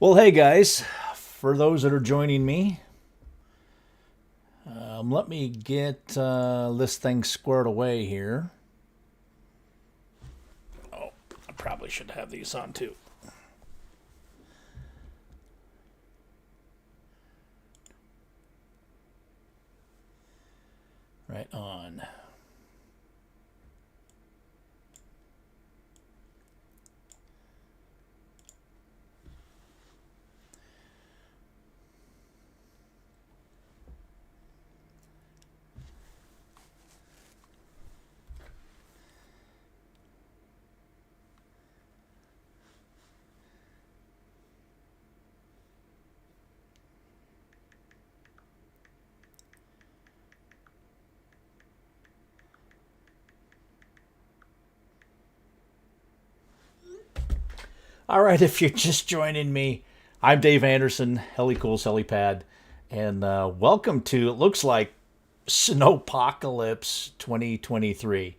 Well, hey guys, for those that are joining me, let me get this thing squared away here. Oh, I probably should have these on too. Right on. All right, if you're just joining me, I'm Dave Anderson, Helicool Helipad, and welcome to, it looks like, snow-pocolypse 2023.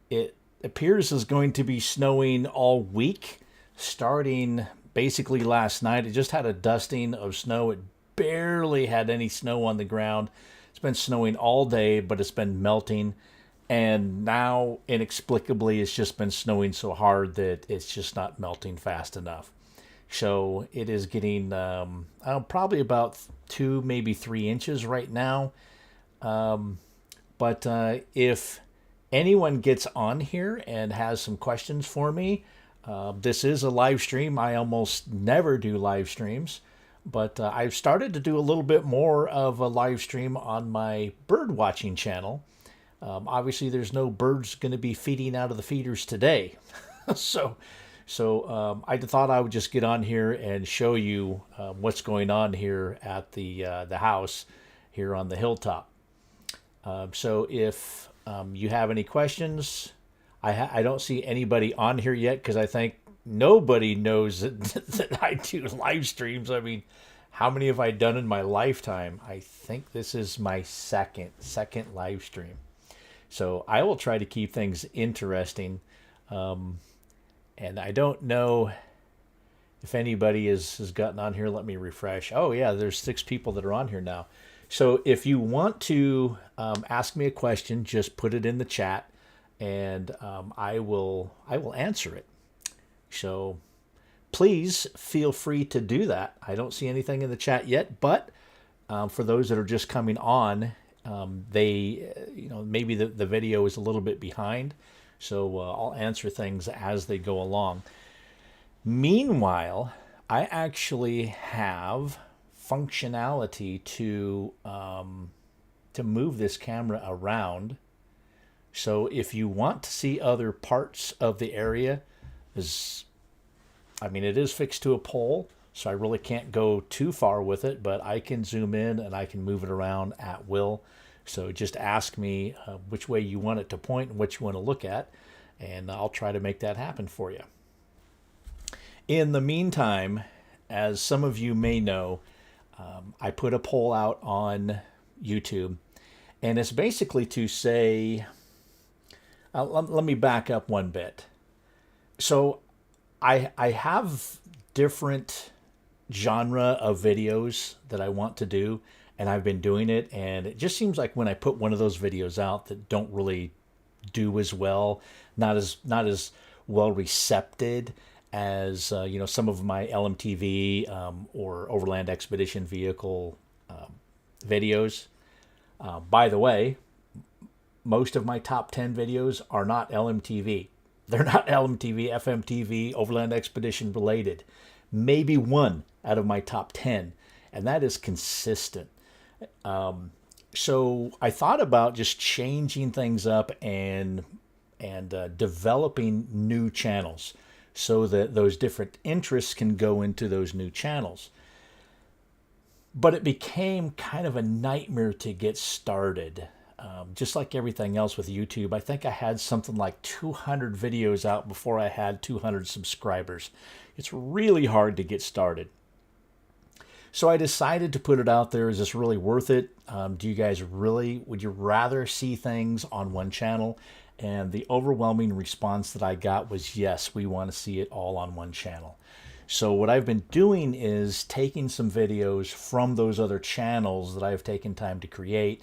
It appears is going to be snowing all week, starting basically last night. It just had a dusting of snow. It barely had any snow on the ground. It's been snowing all day, but it's been melting. And now, inexplicably, it's just been snowing so hard that it's just not melting fast enough. So it is getting probably about 2, maybe 3 inches right now. But if anyone gets on here and has some questions for me, this is a live stream. I almost never do live streams, but I've started to do a little bit more of a live stream on my bird watching channel. Obviously, there's no birds going to be feeding out of the feeders today. So I thought I would just get on here and show you what's going on here at the house here on the hilltop. So if you have any questions, I don't see anybody on here yet because I think nobody knows that I do live streams. I mean, how many have I done in my lifetime? I think this is my second live stream. So I will try to keep things interesting. And I don't know if anybody has gotten on here. Let me refresh. Oh, yeah, there's 6 people that are on here now. So if you want to ask me a question, just put it in the chat, and I will answer it. So please feel free to do that. I don't see anything in the chat yet, but for those that are just coming on, maybe the video is a little bit behind, so I'll answer things as they go along. Meanwhile, I actually have functionality to move this camera around. So if you want to see other parts of the area, it is fixed to a pole, so I really can't go too far with it, but I can zoom in and I can move it around at will. So just ask me which way you want it to point and what you want to look at, and I'll try to make that happen for you. In the meantime, as some of you may know, I put a poll out on YouTube, and it's basically to say, let me back up one bit. So I have different genre of videos that I want to do, and I've been doing it, and it just seems like when I put one of those videos out that don't really do as well, not as well recepted as some of my LMTV or overland expedition vehicle videos. By the way, most of my top 10 videos are not LMTV. They're not LMTV, FMTV, overland expedition related. Maybe one out of my top 10, and that is consistent. So I thought about just changing things up and developing new channels so that those different interests can go into those new channels. But it became kind of a nightmare to get started. Just like everything else with YouTube, I think I had something like 200 videos out before I had 200 subscribers. It's really hard to get started. So I decided to put it out there. Is this really worth it? Would you rather see things on one channel? And the overwhelming response that I got was, yes, we want to see it all on one channel. So what I've been doing is taking some videos from those other channels that I've taken time to create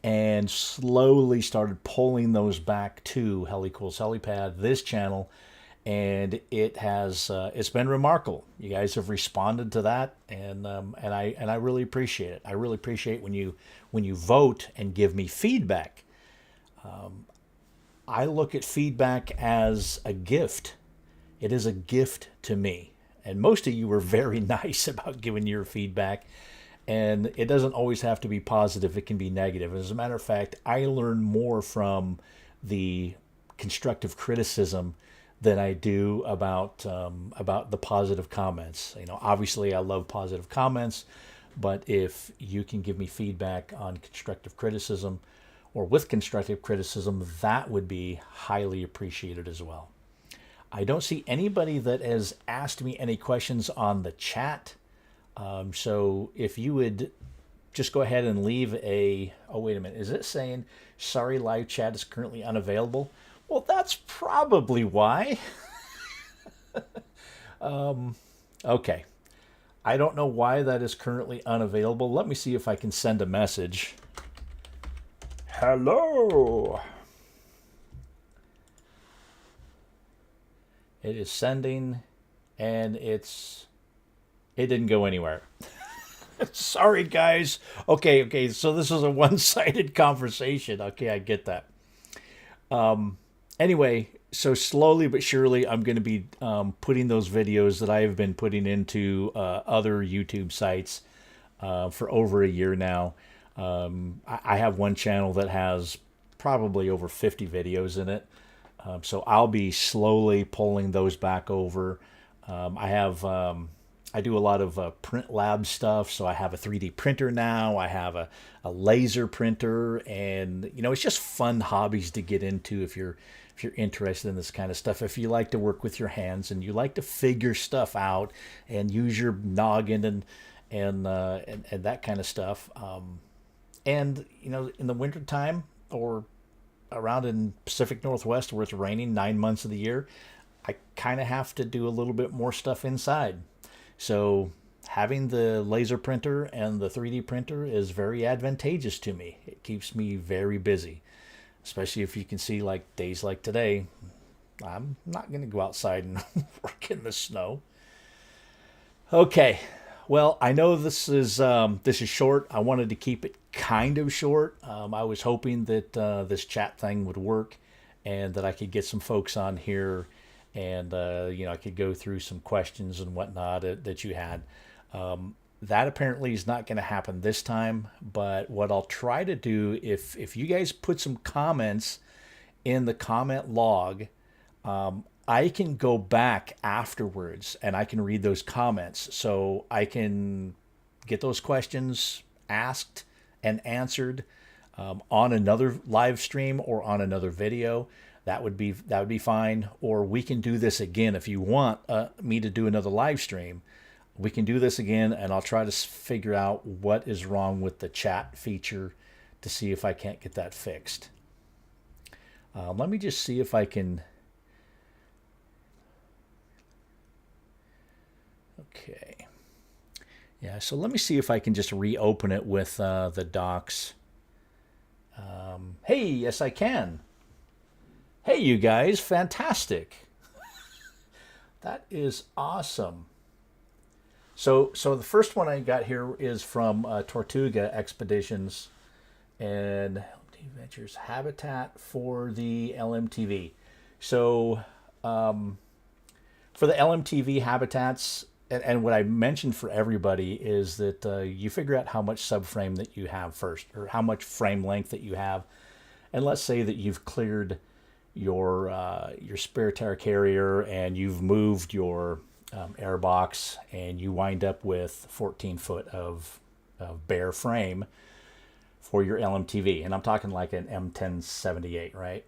and slowly started pulling those back to Helicool's Helipad, this channel, and it has it's been remarkable. You guys have responded to that, and I really appreciate it. I really appreciate when you vote and give me feedback. I look at feedback as a gift. It is a gift to me. And most of you were very nice about giving your feedback. And it doesn't always have to be positive. It can be negative. As a matter of fact, I learn more from the constructive criticism than I do about the positive comments. You know, obviously I love positive comments, but if you can give me feedback on constructive criticism or with constructive criticism, that would be highly appreciated as well. I don't see anybody that has asked me any questions on the chat. So if you would just go ahead and leave a, oh, wait a minute. Is it saying, sorry, live chat is currently unavailable? Well, that's probably why. Okay. I don't know why that is currently unavailable. Let me see if I can send a message. Hello. It is sending, and it didn't go anywhere. Sorry, guys. Okay, so this is a one-sided conversation. Okay, I get that. Anyway, so slowly but surely, I'm going to be putting those videos that I have been putting into other YouTube sites for over a year now. I have one channel that has probably over 50 videos in it. So I'll be slowly pulling those back over. I do a lot of print lab stuff. So I have a 3D printer now. I have a laser printer, and you know, it's just fun hobbies to get into if you're interested in this kind of stuff. If you like to work with your hands and you like to figure stuff out and use your noggin and that kind of stuff. And you know, in the wintertime or around in Pacific Northwest where it's raining 9 months of the year, I kind of have to do a little bit more stuff inside. So having the laser printer and the 3D printer is very advantageous to me. It keeps me very busy, especially if you can see like days like today. I'm not going to go outside and work in the snow. Okay. Well, I know this is short. I wanted to keep it kind of short. I was hoping that this chat thing would work and that I could get some folks on here and you know, I could go through some questions and whatnot that you had. That apparently is not going to happen this time, but what I'll try to do, if you guys put some comments in the comment log, I can go back afterwards and I can read those comments, so I can get those questions asked and answered on another live stream or on another video. That would be fine. Or we can do this again if you want me to do another live stream. We can do this again, and I'll try to figure out what is wrong with the chat feature to see if I can't get that fixed. Let me just see if I can. Okay. Yeah, so let me see if I can just reopen it with the docs. Hey, yes, I can. Hey, you guys, fantastic. That is awesome. So the first one I got here is from Tortuga Expeditions and LMTV Ventures Habitat for the LMTV. So for the LMTV habitats, and what I mentioned for everybody is that you figure out how much subframe that you have first, or how much frame length that you have. And let's say that you've cleared your spare tire carrier and you've moved your air box, and you wind up with 14 foot of bare frame for your LMTV. And I'm talking like an M1078, right?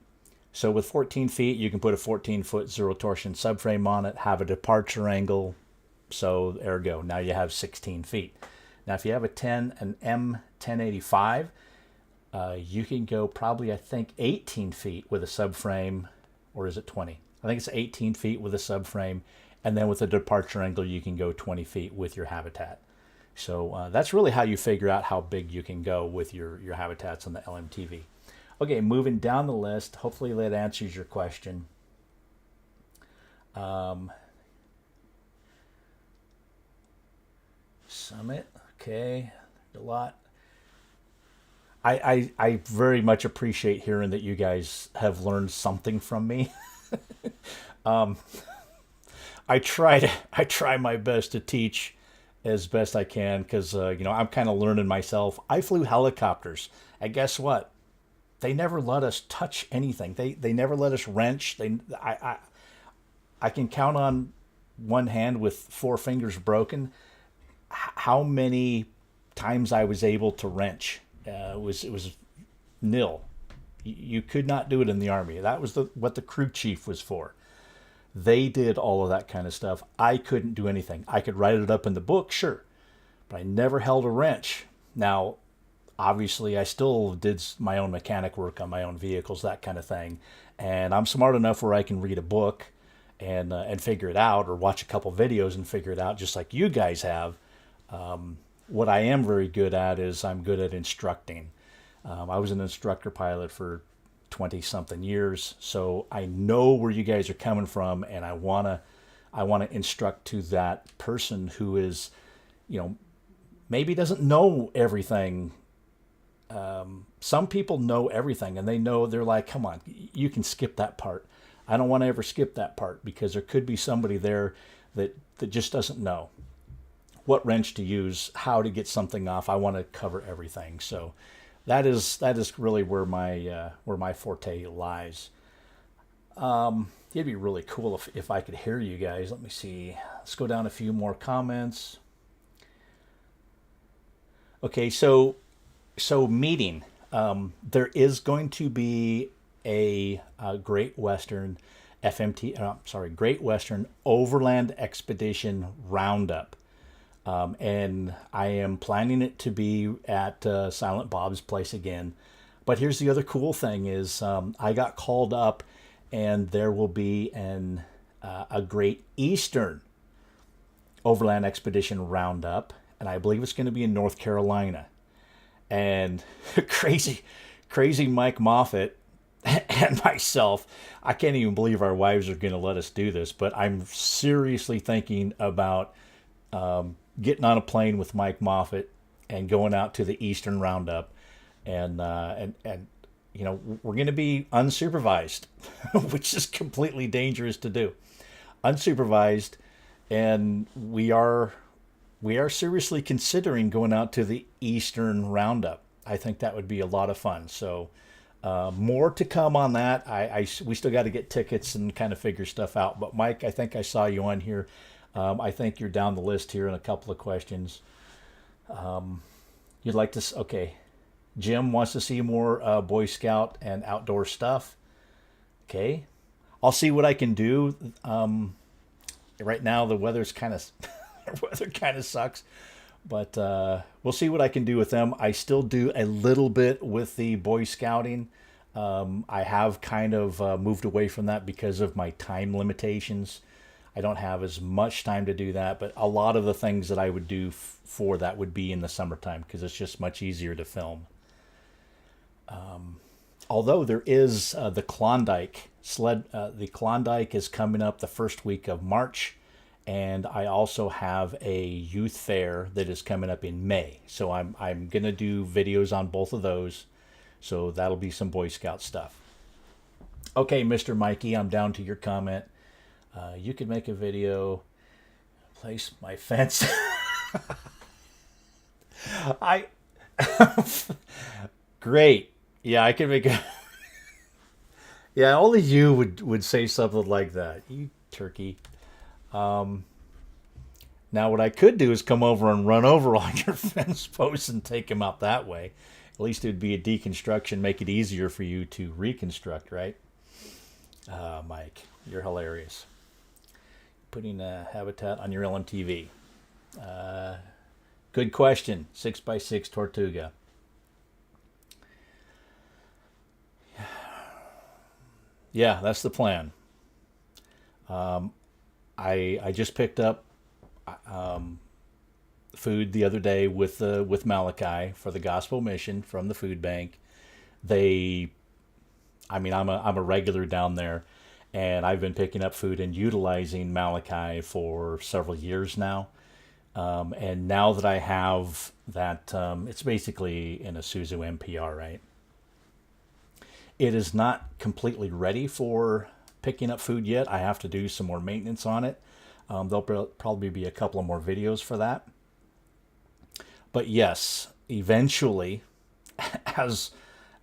So with 14 feet, you can put a 14-foot zero torsion subframe on it, have a departure angle. So ergo, now you have 16 feet. Now, if you have an M1085, you can go probably, I think, 18 feet with a subframe, or is it 20? I think it's 18 feet with a subframe, And then with the departure angle, you can go 20 feet with your habitat. So that's really how you figure out how big you can go with your habitats on the LMTV. Okay, moving down the list. Hopefully that answers your question. Summit, okay, a lot. I very much appreciate hearing that you guys have learned something from me. I try my best to teach as best I can because I'm kind of learning myself. I flew helicopters, and guess what? They never let us touch anything. They never let us wrench. I can count on one hand with four fingers broken how many times I was able to wrench. It was nil. You could not do it in the Army. That was what the crew chief was for. They did all of that kind of stuff. I couldn't do anything. I could write it up in the book, sure, but I never held a wrench. Now, obviously, I still did my own mechanic work on my own vehicles, that kind of thing. And I'm smart enough where I can read a book and figure it out, or watch a couple videos and figure it out, just like you guys have. What I am very good at is I'm good at instructing. I was an instructor pilot for 20 something years, so I know where you guys are coming from, and I want to instruct to that person who is, maybe doesn't know everything. Some people know everything, and they're like, come on, you can skip that part. I don't want to ever skip that part, because there could be somebody there that just doesn't know what wrench to use, how to get something off. I want to cover everything. So that is really where my forte lies. It'd be really cool if I could hear you guys. Let me see. Let's go down a few more comments. Okay, so meeting. There is going to be a Great Western Great Western Overland Expedition Roundup. And I am planning it to be at Silent Bob's place again. But here's the other cool thing is I got called up, and there will be a Great Eastern Overland Expedition Roundup, and I believe it's going to be in North Carolina. And crazy Mike Moffat and myself, I can't even believe our wives are going to let us do this, but I'm seriously thinking about getting on a plane with Mike Moffat and going out to the Eastern Roundup, and we're going to be unsupervised, which is completely dangerous to do, unsupervised, and we are seriously considering going out to the Eastern Roundup. I think that would be a lot of fun. So more to come on that. We still got to get tickets and kind of figure stuff out. But Mike, I think I saw you on here. I think you're down the list here in a couple of questions. You'd like to, okay. Jim wants to see more Boy Scout and outdoor stuff. Okay. I'll see what I can do. Right now the weather's kind of, weather kind of sucks, but we'll see what I can do with them. I still do a little bit with the Boy Scouting. I have kind of moved away from that because of my time limitations. I don't have as much time to do that, but a lot of the things that I would do for that would be in the summertime because it's just much easier to film. Although there is the Klondike sled, the Klondike is coming up the first week of March, and I also have a youth fair that is coming up in May. So I'm gonna do videos on both of those. So that'll be some Boy Scout stuff. Okay, Mr. Mikey, I'm down to your comment. You could make a video, place my fence. Great. Yeah, I can make a. Yeah, only you would say something like that. You turkey. Now what I could do is come over and run over all your fence posts and take them out that way. At least it would be a deconstruction, make it easier for you to reconstruct, right? Mike, you're hilarious. Putting a habitat on your LMTV. Good question. 6x6 Tortuga. Yeah, that's the plan. I just picked up food the other day with Malachi for the gospel mission from the food bank. They, I mean, I'm a regular down there, and I've been picking up food and utilizing Malachi for several years now. And now that I have that, it's basically an Isuzu MPR, right? It is not completely ready for picking up food yet. I have to do some more maintenance on it. There'll probably be a couple of more videos for that. But yes, eventually, as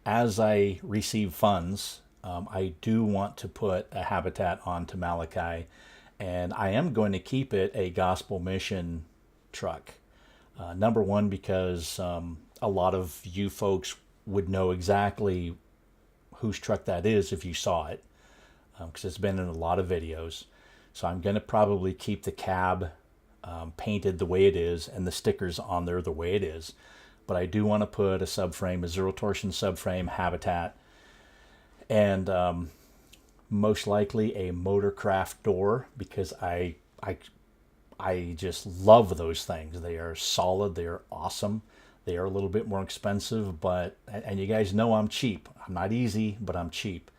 I receive funds, I do want to put a habitat onto Malachi, and I am going to keep it a gospel mission truck. Number one, because a lot of you folks would know exactly whose truck that is if you saw it, because it's been in a lot of videos. So I'm going to probably keep the cab painted the way it is and the stickers on there the way it is. But I do want to put a subframe, a zero torsion subframe habitat, and most likely a motorcraft door, because I just love those things. They are solid. They are awesome. They are a little bit more expensive, but, and you guys know I'm cheap. I'm not easy, but I'm cheap.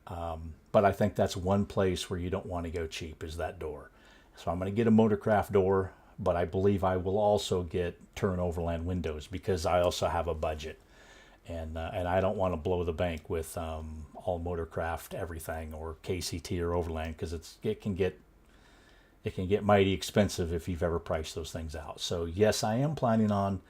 But I think that's one place where you don't want to go cheap, is that door. So I'm going to get a motorcraft door, but I believe I will also get turn overland windows, because I also have a budget. And I don't want to blow the bank with all motorcraft everything, or KCT or overland, because it can get mighty expensive if you've ever priced those things out. So yes, I am planning on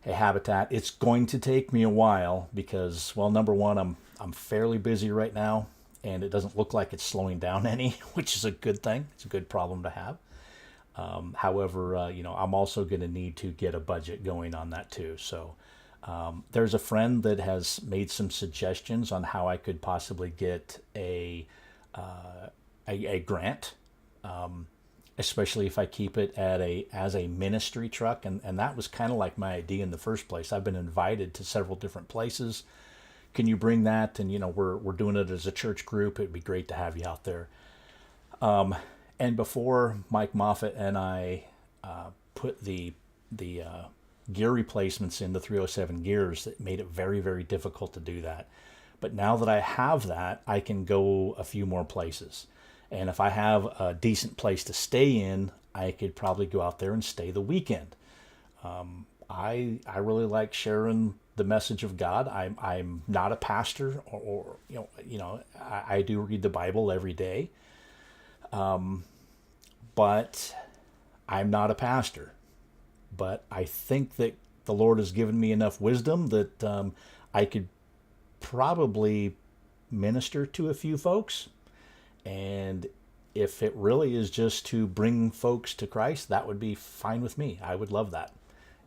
a habitat. It's going to take me a while because, well, number one, I'm fairly busy right now, and it doesn't look like it's slowing down any, which is a good thing. It's a good problem to have. However, I'm also going to need to get a budget going on that too. So there's a friend that has made some suggestions on how I could possibly get a grant, especially if I keep it as a ministry truck, and that was kind of like my idea in the first place. I've been invited to several different places. Can you bring that? And we're doing it as a church group. It'd be great to have you out there. And before Mike Moffat and I put the gear replacements in the 307 gears, that made it very, very difficult to do that. But now that I have that, I can go a few more places. And if I have a decent place to stay in, I could probably go out there and stay the weekend. I really like sharing the message of God. I'm not a pastor, or I do read the Bible every day, but I'm not a pastor. But I think that the Lord has given me enough wisdom that I could probably minister to a few folks. And if it really is just to bring folks to Christ, that would be fine with me. I would love that.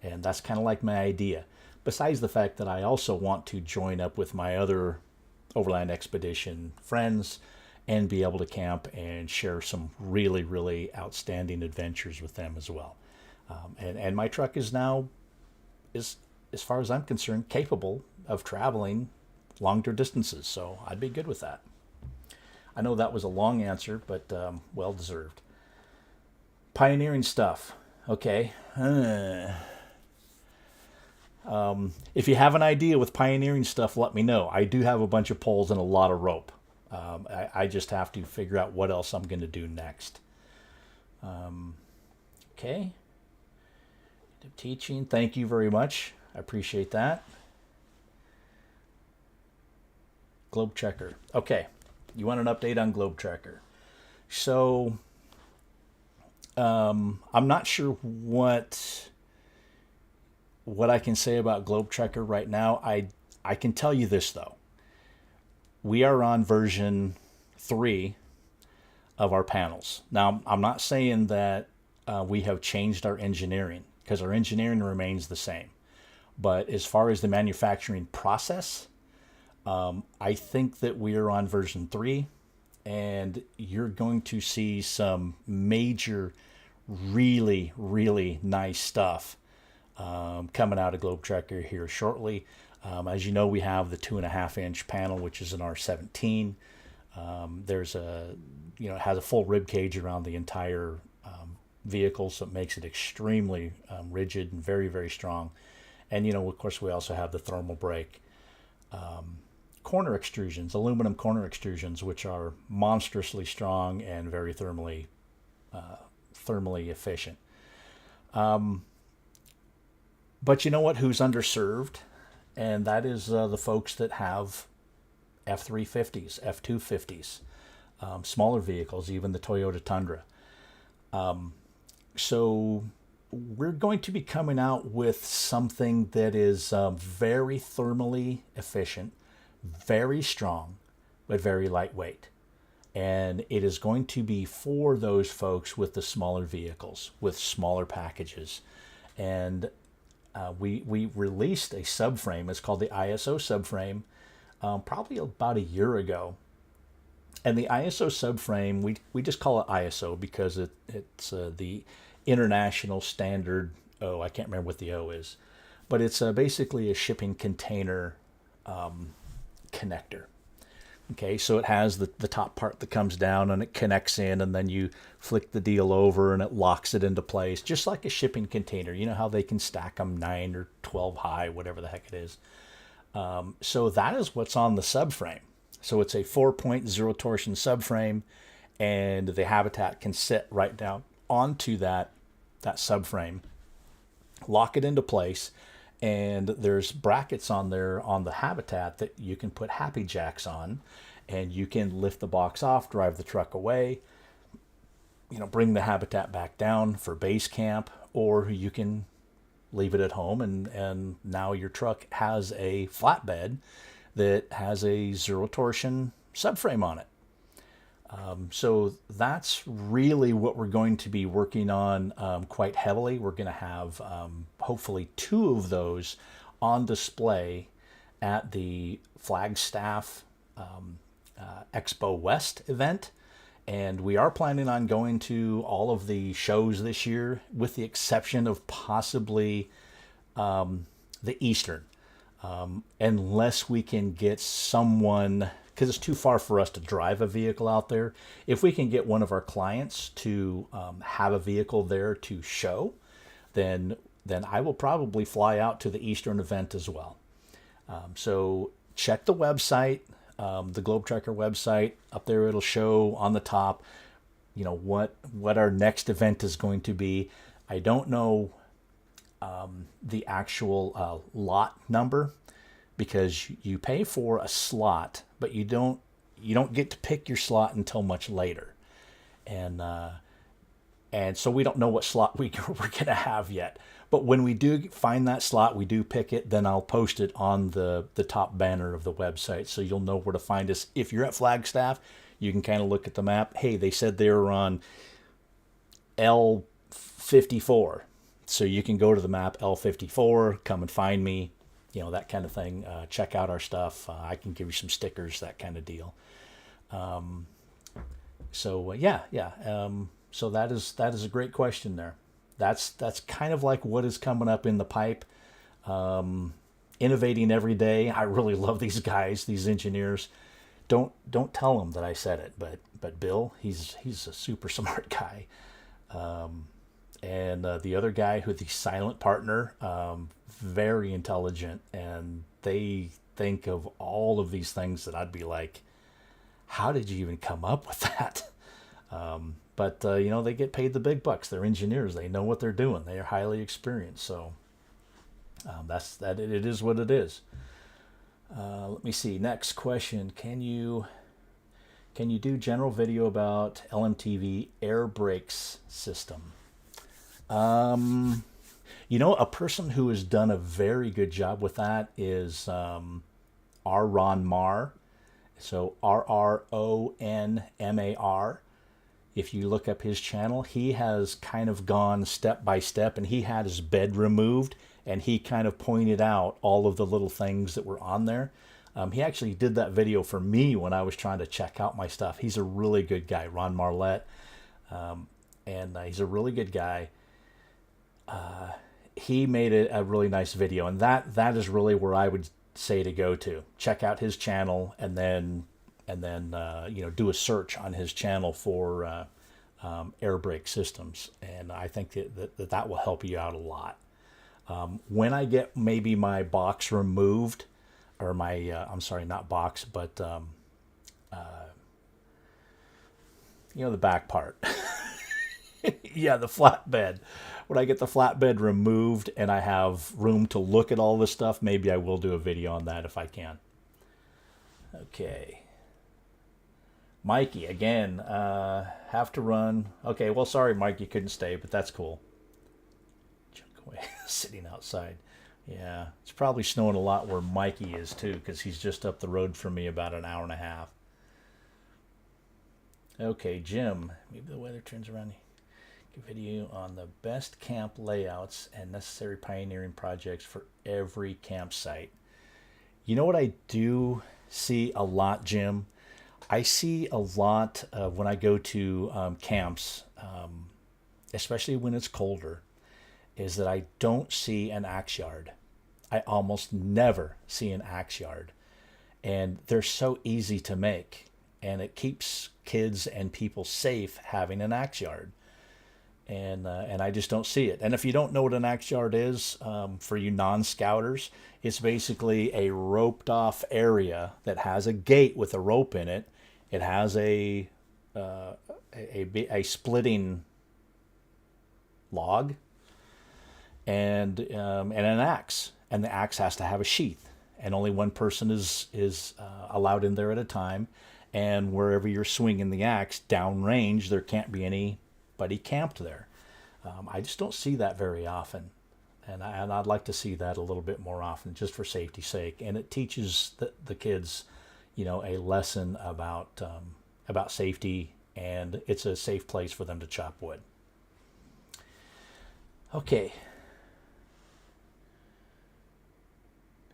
And that's kind of like my idea. Besides the fact that I also want to join up with my other overland expedition friends and be able to camp and share some really, really outstanding adventures with them as well. And my truck is now, as far as I'm concerned, capable of traveling longer distances. So I'd be good with that. I know that was a long answer, but well deserved. Pioneering stuff. Okay. If you have an idea with pioneering stuff, let me know. I do have a bunch of poles and a lot of rope. I just have to figure out what else I'm going to do next. Okay. Teaching. Thank you very much. I appreciate that. Globe Checker. Okay. You want an update on Globe Checker. So, I'm not sure what I can say about Globe Checker right now. I can tell you this, though. We are on version 3 of our panels. Now, I'm not saying that we have changed our engineering, because our engineering remains the same. But as far as the manufacturing process, I think that we are on version 3, and you're going to see some major, really, really nice stuff coming out of Globe Trekker here shortly. As you know, we have the 2.5-inch panel, which is an R17. There's it has a full rib cage around the entire vehicle, so it makes it extremely rigid and very, very strong. And, of course, we also have the thermal brake. Corner extrusions, aluminum corner extrusions, which are monstrously strong and very thermally efficient. But you know what? Who's underserved? And that is the folks that have F-350s, F-250s, smaller vehicles, even the Toyota Tundra. So we're going to be coming out with something that is very thermally efficient, very strong, but very lightweight. And it is going to be for those folks with the smaller vehicles, with smaller packages. And we released a subframe. It's called the ISO subframe, probably about a year ago. And the ISO subframe, we just call it ISO because it's the international standard. Oh, I can't remember what the O is. But it's basically a shipping container connector. Okay, so it has the top part that comes down and it connects in, and then you flick the deal over and it locks it into place, just like a shipping container. You know how they can stack them 9 or 12 high, whatever the heck it is. So that is what's on the subframe. So it's a 4-point zero torsion subframe, and the Habitat can sit right down onto that subframe, lock it into place, and there's brackets on there on the Habitat that you can put happy jacks on, and you can lift the box off, drive the truck away, bring the Habitat back down for base camp, or you can leave it at home, and now your truck has a flatbed that has a zero torsion subframe on it. So that's really what we're going to be working on quite heavily. We're going to have hopefully 2 of those on display at the Flagstaff Expo West event. And we are planning on going to all of the shows this year, with the exception of possibly the Eastern. Unless we can get someone, because it's too far for us to drive a vehicle out there. If we can get one of our clients to have a vehicle there to show, then I will probably fly out to the Eastern event as well. So check the website, the Globe Trekker website. Up there it'll show on the top, what our next event is going to be. I don't know the actual lot number, because you pay for a slot, but you don't get to pick your slot until much later, and so we don't know what slot we're going to have yet. But when we do find that slot, we do pick it, then I'll post it on the top banner of the website, so you'll know where to find us. If you're at Flagstaff, you can kind of look at the map. Hey, they said they were on L54. So you can go to the map, L54, come and find me, that kind of thing. Check out our stuff. I can give you some stickers, that kind of deal. So that is a great question there. That's kind of like what is coming up in the pipe. Innovating every day. I really love these guys, these engineers. Don't tell them that I said it, but Bill, he's a super smart guy. And the other guy, who's the silent partner, very intelligent, and they think of all of these things that I'd be like, how did you even come up with that? But they get paid the big bucks. They're engineers. They know what they're doing. They are highly experienced. So it is what it is. Let me see. Next question. Can you do general video about LMTV air brakes system? A person who has done a very good job with that is R. Ron Marr. So RRONMAR. If you look up his channel, he has kind of gone step by step, and he had his bed removed, and he kind of pointed out all of the little things that were on there. He actually did that video for me when I was trying to check out my stuff. He's a really good guy, Ron Marlette, and he's a really good guy. He made it a really nice video, and that is really where I would say to go to. Check out his channel, and then and then do a search on his channel for air brake systems, and I think that will help you out a lot. When I get maybe my box removed, or my I'm sorry, not box, but the back part. Yeah, the flatbed. When I get the flatbed removed and I have room to look at all this stuff, maybe I will do a video on that if I can. Okay. Mikey, again, have to run. Okay, well, sorry, Mike, you couldn't stay, but that's cool. Junk away, sitting outside. Yeah, it's probably snowing a lot where Mikey is, too, because he's just up the road from me about an hour and a half. Okay, Jim, maybe the weather turns around. Give video on the best camp layouts and necessary pioneering projects for every campsite. You know what I do see a lot, Jim? I see a lot when I go to camps, especially when it's colder, is that I don't see an axe yard. I almost never see an axe yard. And they're so easy to make. And it keeps kids and people safe having an axe yard. And I just don't see it. And if you don't know what an axe yard is, for you non-scouters, it's basically a roped off area that has a gate with a rope in it. It has a splitting log and an axe, and the axe has to have a sheath, and only one person is allowed in there at a time. And wherever you're swinging the axe downrange, there can't be anybody camped there. I just don't see that very often, and I'd like to see that a little bit more often, just for safety's sake. And it teaches the kids, a lesson about safety, and it's a safe place for them to chop wood. Okay.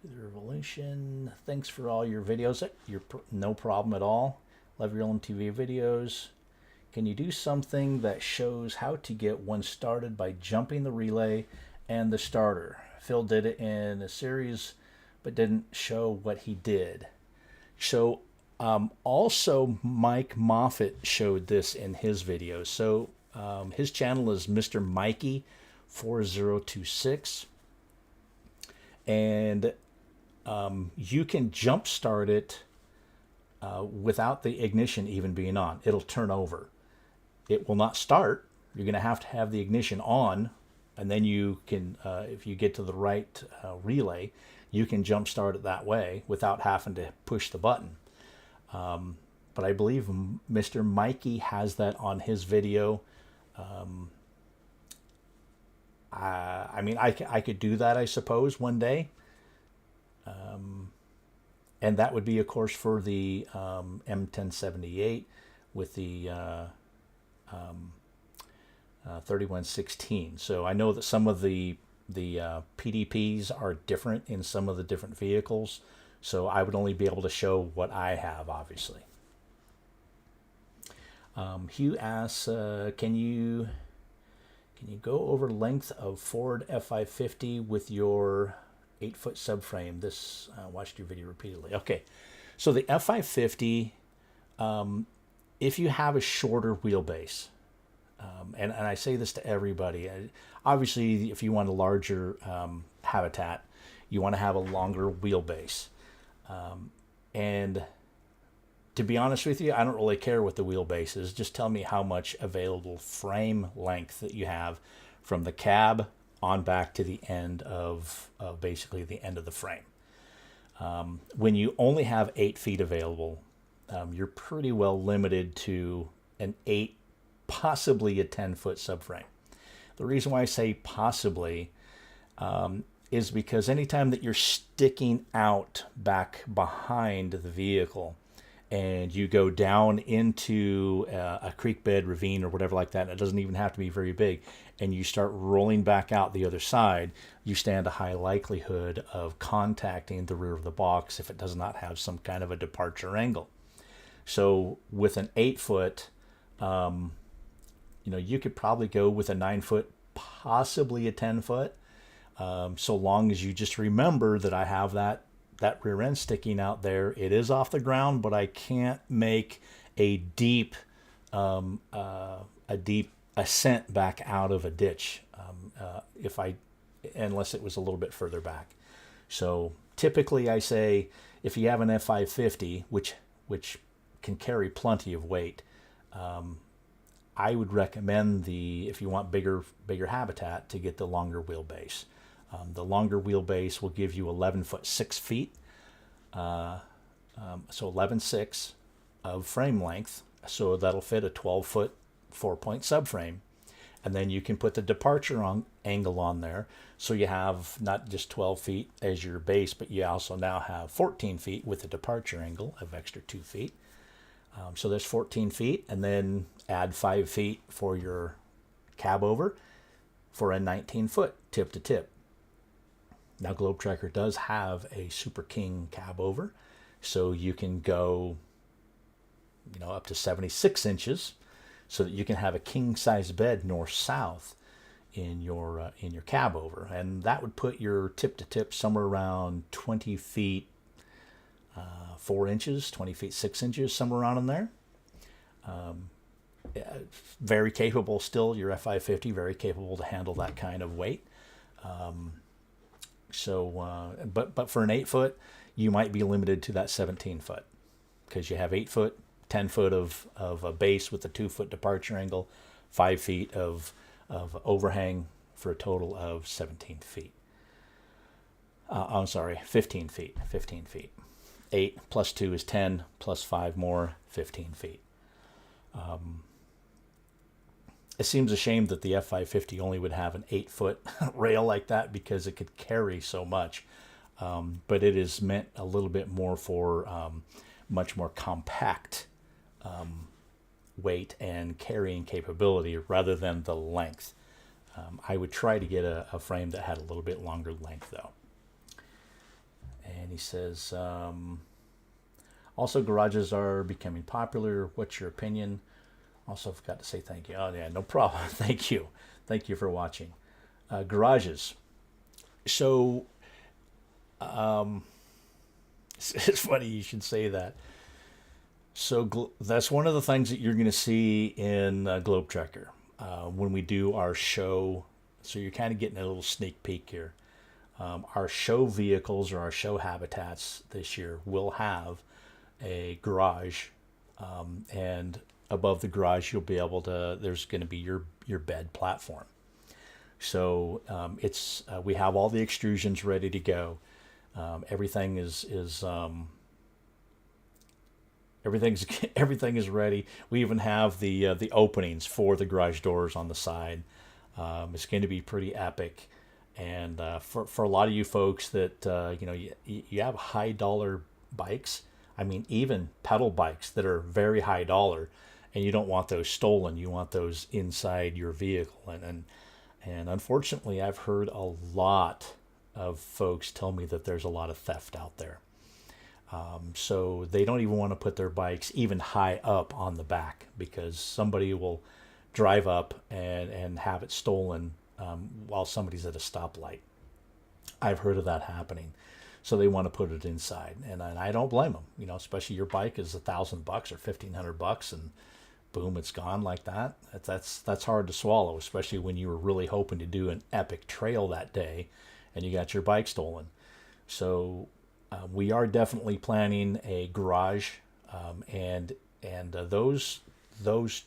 The Revolution, thanks for all your videos. No problem at all. Love your LMTV videos. Can you do something that shows how to get one started by jumping the relay and the starter? Phil did it in a series, but didn't show what he did. So also Mike Moffat showed this in his videos. So his channel is Mr. Mikey 4026, and you can jump start it without the ignition even being on. It'll turn over. It will not start. You're going to have the ignition on, and then you can, if you get to the right relay, you can jump start it that way without having to push the button. But I believe Mr. Mikey has that on his video. I mean, I could do that, I suppose, one day. And that would be, of course, for the M1078 with the 3116. So I know that some of the PDPs are different in some of the different vehicles. So I would only be able to show what I have, obviously. Hugh asks, can you go over length of Ford F550 with your 8-foot subframe? This watched your video repeatedly. Okay, so the F550, if you have a shorter wheelbase, and I say this to everybody, obviously if you want a larger habitat, you want to have a longer wheelbase. And to be honest with you, I don't really care what the wheelbase is. Just tell me how much available frame length that you have from the cab on back to the end of basically the end of the frame. When you only have 8 feet available, you're pretty well limited to an 8, possibly a 10-foot subframe. The reason why I say possibly is because anytime that you're sticking out back behind the vehicle and you go down into a creek bed, ravine, or whatever like that, and it doesn't even have to be very big, and you start rolling back out the other side, you stand a high likelihood of contacting the rear of the box if it does not have some kind of a departure angle. So with an 8-foot, you could probably go with a 9-foot, possibly a 10-foot, so long as you just remember that I have that that rear end sticking out there. It is off the ground, but I can't make a deep ascent back out of a ditch unless it was a little bit further back. So typically I say if you have an F550, which can carry plenty of weight, I would recommend if you want bigger habitat, to get the longer wheelbase. The longer wheelbase will give you 11 foot 6 feet, so 11.6 of frame length. So that'll fit a 12 foot 4-point subframe. And then you can put the departure angle on there. So you have not just 12 feet as your base, but you also now have 14 feet with a departure angle of extra 2 feet. So there's 14 feet, and then add 5 feet for your cab over for a 19 foot tip to tip. Now Globe Trekker does have a Super King cab over, so you can go, up to 76 inches, so that you can have a king size bed north south in your cab over, and that would put your tip to tip somewhere around 20 feet 4 inches, 20 feet 6 inches, somewhere around in there. Very capable still, your F550, very capable to handle that kind of weight. But for an 8 foot, you might be limited to that 17 foot, because you have 8 foot, 10 foot of a base with a 2 foot departure angle, 5 feet of overhang, for a total of 17 feet. I'm sorry, 15 feet. 8 plus 2 is 10, plus 5 more, 15 feet. It seems a shame that the F550 only would have an 8 foot rail like that, because it could carry so much. But it is meant a little bit more for much more compact weight and carrying capability rather than the length. I would try to get a frame that had a little bit longer length though. And he says, also garages are becoming popular. What's your opinion? Also forgot to say thank you. Oh yeah, no problem. Thank you. Thank you for watching. Garages. So, it's funny you should say that. So that's one of the things that you're going to see in Globe Trekker when we do our show. So you're kind of getting a little sneak peek here. Our show vehicles, or our show habitats this year, will have a garage, and above the garage you'll be able to, there's going to be your bed platform. So we have all the extrusions ready to go. Everything is everything is ready. We even have the openings for the garage doors on the side. It's going to be pretty epic. And for a lot of you folks that you have high dollar bikes, I mean even pedal bikes that are very high dollar, and you don't want those stolen. You want those inside your vehicle. And unfortunately, I've heard a lot of folks tell me that there's a lot of theft out there. So they don't even want to put their bikes even high up on the back, because somebody will drive up and have it stolen while somebody's at a stoplight. I've heard of that happening. So they want to put it inside, and I don't blame them. Especially your bike is $1,000 or $1,500, and boom, it's gone like that. That's hard to swallow, especially when you were really hoping to do an epic trail that day, and you got your bike stolen. So we are definitely planning a garage, and those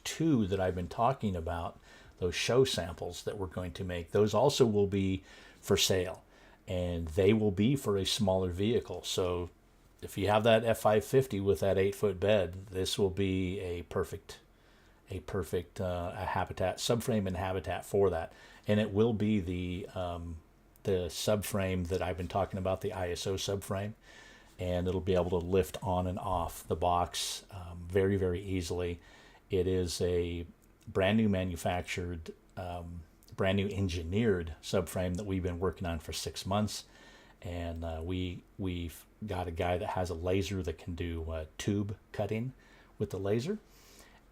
two that I've been talking about, those show samples that we're going to make, those also will be for sale, and they will be for a smaller vehicle. So if you have that F550 with that 8 foot bed, this will be a perfect habitat, subframe and habitat for that. And it will be the subframe that I've been talking about, the ISO subframe, and it'll be able to lift on and off the box very, very easily. It is a brand new manufactured, brand new engineered subframe that we've been working on for 6 months, and we've got a guy that has a laser that can do tube cutting with the laser,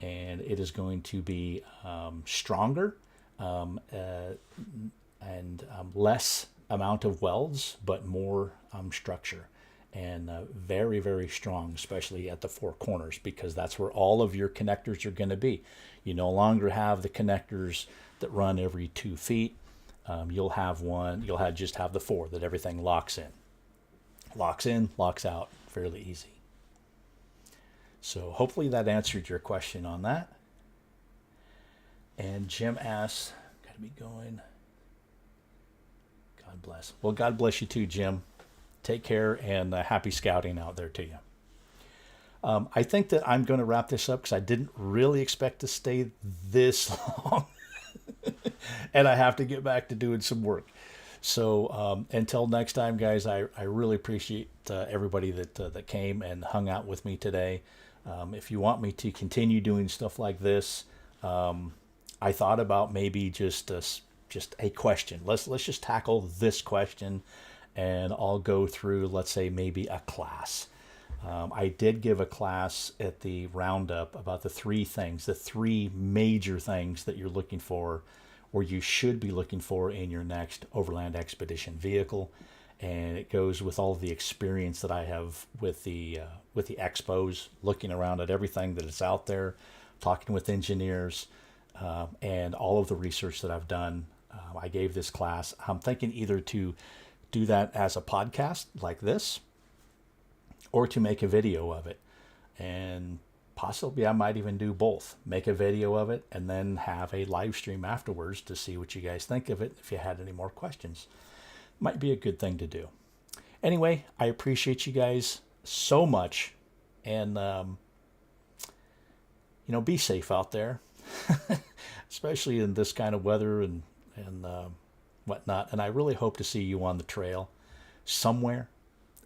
and it is going to be stronger and less amount of welds, but more structure. and very, very strong, especially at the four corners, because that's where all of your connectors are going to be. You no longer have the connectors that run every 2 feet. You'll have just have the four that everything locks in, locks out, fairly easy. So hopefully that answered your question on that. And Jim asks, gotta be going. God bless. Well, God bless you too, Jim. Take care, and happy scouting out there to you. I think that I'm going to wrap this up because I didn't really expect to stay this long. And I have to get back to doing some work. So until next time, guys, I really appreciate everybody that came and hung out with me today. If you want me to continue doing stuff like this, I thought about maybe just a question. Let's just tackle this question, and I'll go through, let's say, maybe a class. I did give a class at the roundup about the three major things that you're looking for, or you should be looking for in your next overland expedition vehicle. And it goes with all the experience that I have with the expos, looking around at everything that is out there, talking with engineers, and all of the research that I've done. I gave this class. I'm thinking either to do that as a podcast like this, or to make a video of it. And possibly I might even do both. Make a video of it and then have a live stream afterwards to see what you guys think of it. If you had any more questions, might be a good thing to do. Anyway, I appreciate you guys so much. And, be safe out there, especially in this kind of weather and whatnot. And I really hope to see you on the trail somewhere.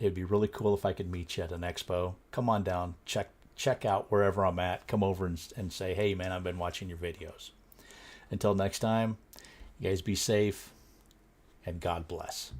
It'd be really cool if I could meet you at an expo. Come on down, check out wherever I'm at. Come over and say, hey, man, I've been watching your videos. Until next time, you guys be safe, and God bless.